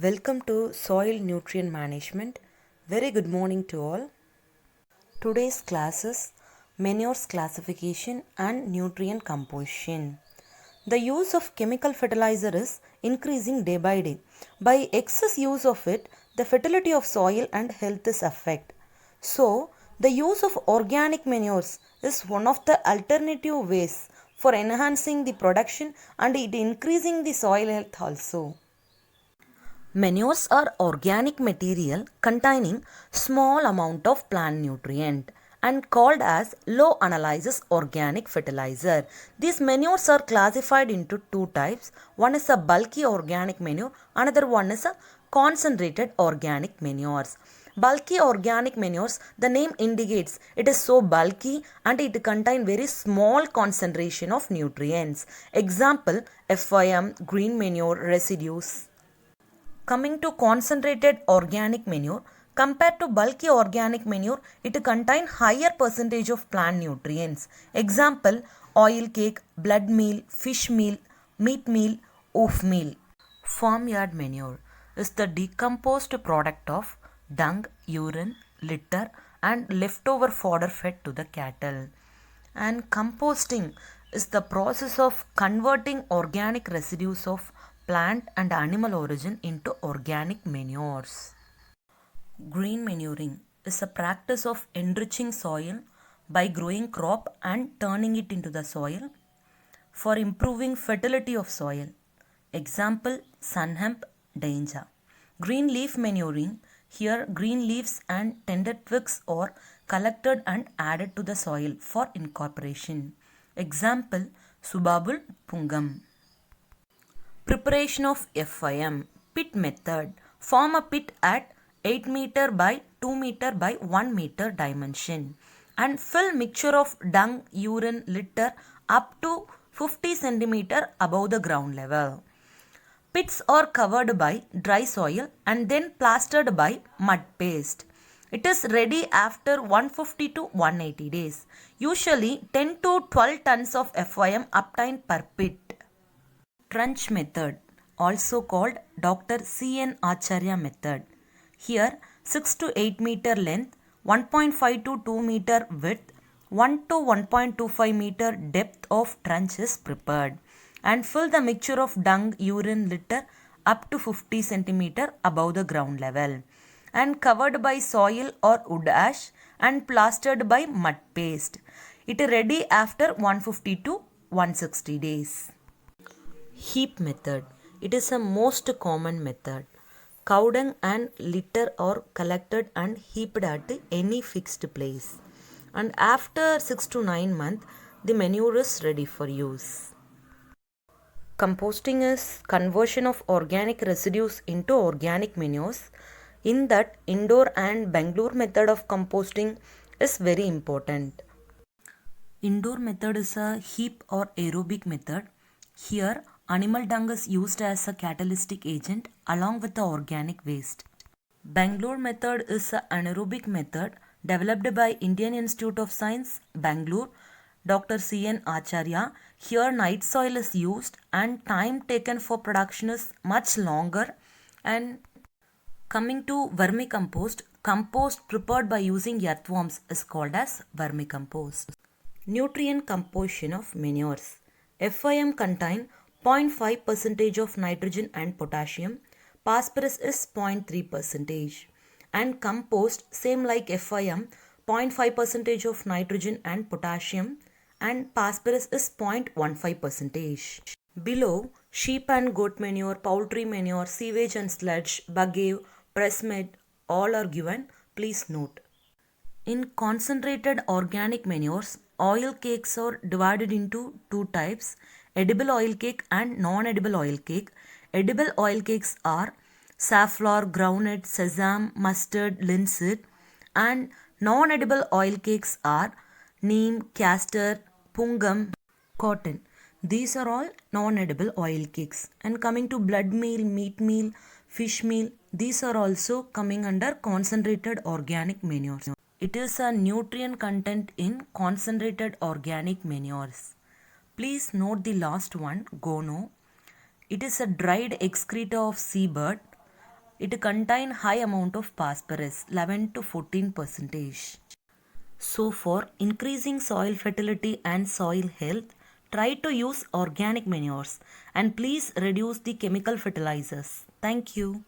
Welcome to Soil Nutrient Management. Very good morning to all. Today's class is manures classification and nutrient composition. The use of chemical fertilizer is increasing day by day. By excess use of it, the fertility of soil and health is affected. So, the use of organic manures is one of the alternative ways for enhancing the production and it increasing the soil health also. Manures are organic material containing small amount of plant nutrient and called as low analysis organic fertilizer. These manures are classified into two types. One is a bulky organic manure, another one is a concentrated organic manures. Bulky organic manures, the name indicates it is so bulky and it contains very small concentration of nutrients. Example, FIM, green manure residues. Coming to concentrated organic manure, compared to bulky organic manure, it contains higher percentage of plant nutrients. Example, oil cake, blood meal, fish meal, meat meal, oat meal. Farmyard manure is the decomposed product of dung, urine, litter and leftover fodder fed to the cattle. And composting is the process of converting organic residues of plant and animal origin into organic manures. Green manuring is a practice of enriching soil by growing crop and turning it into the soil for improving fertility of soil. Example, sun hemp, danger. Green leaf manuring, here green leaves and tender twigs are collected and added to the soil for incorporation. Example, Subabul Pungam. Preparation of FIM. Pit method. Form a pit at 8 meter by 2 meter by 1 meter dimension and fill mixture of dung, urine, litter up to 50 centimeter above the ground level. Pits are covered by dry soil and then plastered by mud paste. It is ready after 150 to 180 days. Usually 10 to 12 tons of FIM obtained per pit. Trench method, also called Dr. C.N. Acharya method. Here 6 to 8 meter length, 1.5 to 2 meter width, 1 to 1.25 meter depth of trench is prepared and fill the mixture of dung, urine, litter up to 50 centimeter above the ground level and covered by soil or wood ash and plastered by mud paste. It is ready after 150 to 160 days. Heap method. It is a most common method. Cow dung and litter are collected and heaped at any fixed place. And after 6 to 9 months, the manure is ready for use. Composting is conversion of organic residues into organic manures. In that, Indore and Bangalore method of composting is very important. Indore method is a heap or aerobic method. Here, animal dung is used as a catalytic agent along with the organic waste. Bangalore method is an anaerobic method developed by Indian Institute of Science, Bangalore, Dr. C.N. Acharya. Here night soil is used and time taken for production is much longer. And coming to vermicompost, compost prepared by using earthworms is called as vermicompost. Nutrient composition of manures. FIM contain 0.5% of nitrogen and potassium. Phosphorus is 0.3%. And compost, same like FIM, 0.5% of nitrogen and potassium and phosphorus is 0.15%. Below, sheep and goat manure, poultry manure, sewage and sludge, bugave, pressmud, all are given. Please note. In concentrated organic manures, oil cakes are divided into two types, edible oil cake and non-edible oil cake. Edible oil cakes are safflower, groundnut, sesame, mustard, linseed and non-edible oil cakes are neem, castor, pungam, cotton. These are all non-edible oil cakes. And coming to blood meal, meat meal, fish meal, these are also coming under concentrated organic manures. It is a nutrient content in concentrated organic manures. Please note the last one, gono. It is a dried excreta of seabird It contain high amount of phosphorus, 11 to 14 percentage. So for increasing soil fertility and soil health, try to use organic manures and please reduce the chemical fertilizers. Thank you.